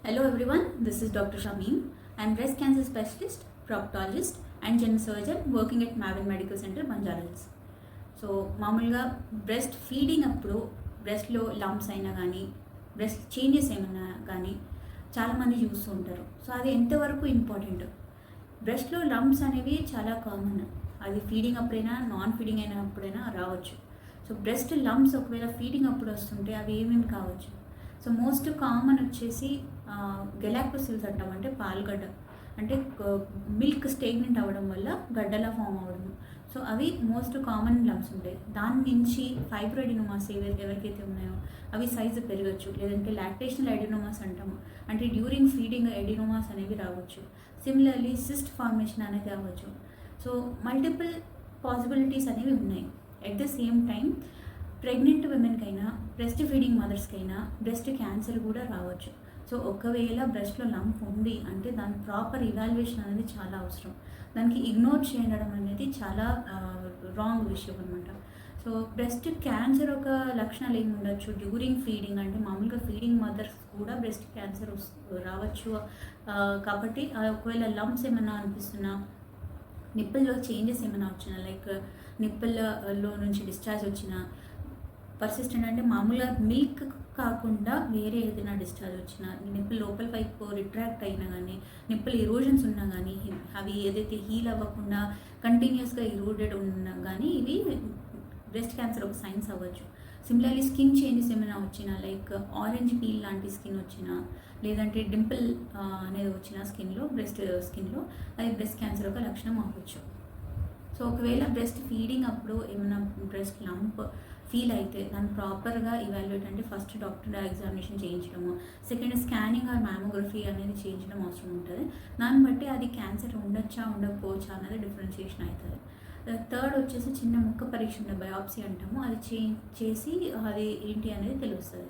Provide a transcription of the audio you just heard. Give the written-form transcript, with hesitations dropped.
Hello everyone, this is Dr. Shamim. I am breast cancer specialist, proctologist and general surgeon working at Mavin Medical Center, Banjara Hills. So మామూలుగా breast feeding అప్పుడు బ్రెస్ట్లో lumps అయినా కానీ breast changes ఏమైనా కానీ చాలామంది చూస్తూ ఉంటారు. So అది ఎంతవరకు ఇంపార్టెంట్? బ్రెస్ట్లో లంప్స్ అనేవి చాలా కామన్. అది ఫీడింగ్ అప్పుడైనా నాన్ ఫీడింగ్ అయినప్పుడైనా రావచ్చు. సో బ్రెస్ట్ లంప్స్ ఒకవేళ ఫీడింగ్ అప్పుడు వస్తుంటే అవి ఏమేమి కావచ్చు? సో మోస్ట్ కామన్ వచ్చేసి గెలాక్టోసిల్స్ అంటాం, అంటే పాలుగడ్డ, అంటే మిల్క్ స్టేగ్నెంట్ అవ్వడం వల్ల గడ్డలా ఫామ్ అవ్వడం. సో అవి మోస్ట్ కామన్ లంప్స్ ఉంటాయి. దాని నుంచి ఫైబ్రాయిడ్ ఎడినోమాస్ ఎవరికైతే ఉన్నాయో అవి సైజు పెరగచ్చు, లేదంటే లాక్టేషనల్ ఎడినోమాస్ అంటాము, అంటే డ్యూరింగ్ ఫీడింగ్ ఎడినోమాస్ అనేవి రావచ్చు. సిమిలర్లీ సిస్ట్ ఫార్మేషన్ అనేది అవ్వచ్చు. సో మల్టిపుల్ పాసిబిలిటీస్ అనేవి ఉన్నాయి. At the same time pregnant విమెన్కైనా బ్రెస్ట్ ఫీడింగ్ మదర్స్కైనా బ్రెస్ట్ క్యాన్సర్ కూడా రావచ్చు. సో ఒకవేళ బ్రెస్ట్లో లంప్ ఉంది అంటే దాని ప్రాపర్ ఇవాల్యుయేషన్ అనేది చాలా అవసరం. దానికి ఇగ్నోర్ చేయడం అనేది చాలా రాంగ్ విషయం అనమాట. సో బ్రెస్ట్ క్యాన్సర్ ఒక లక్షణాలు ఏమి ఉండొచ్చు డ్యూరింగ్ ఫీడింగ్, అంటే మామూలుగా ఫీడింగ్ మదర్స్ కూడా బ్రెస్ట్ క్యాన్సర్ రావచ్చు. కాబట్టి ఒకవేళ లంప్స్ ఏమైనా అనిపిస్తున్నా, నిప్పుల్లో చేంజెస్ ఏమైనా వచ్చినా, లైక్ నిప్పుల్లో నుంచి డిశ్చార్జ్ వచ్చినా, పర్సిస్టెంట్ అంటే మామూలుగా మిల్క్ కాకుండా వేరే ఏదైనా డిశ్చార్జ్ వచ్చినా, నిప్పులు లోపల వైపు రిట్రాక్ట్ అయినా కానీ, నిప్పులు ఇరోజన్స్ ఉన్నా కానీ, అవి ఏదైతే హీల్ అవ్వకుండా కంటిన్యూస్గా ఇరోడెడ్ ఉన్నా కానీ ఇవి బ్రెస్ట్ క్యాన్సర్ ఒక సైన్స్ అవ్వచ్చు. సిమిలర్లీ స్కిన్ చేంజెస్ ఏమైనా వచ్చినా, లైక్ ఆరెంజ్ పీల్ లాంటి స్కిన్ వచ్చినా, లేదంటే డింపుల్ అనేది వచ్చిన స్కిన్లో, బ్రెస్ట్ స్కిన్లో, అది బ్రెస్ట్ క్యాన్సర్ ఒక లక్షణం అవ్వచ్చు. సో ఒకవేళ బ్రెస్ట్ ఫీడింగ్ అప్పుడు ఏమైనా బ్రెస్ట్ లంప్ ఫీల్ అయితే దాన్ని ప్రాపర్గా ఇవాల్యుయేట్, అంటే ఫస్ట్ డాక్టర్ ఎగ్జామినేషన్ చేయించడము, సెకండ్ స్కానింగ్ ఆర్ మ్యామోగ్రఫీ అనేది చేయించడం అవసరం ఉంటుంది. దాన్ని బట్టి అది క్యాన్సర్ ఉండొచ్చా ఉండకపోవచ్చా అనేది డిఫరెన్షియేషన్ అవుతుంది. థర్డ్ వచ్చేసి చిన్న ముక్క పరీక్ష ఉండే బయాప్సీ అంటాము, అది చేసి అది ఏంటి అనేది తెలుస్తుంది.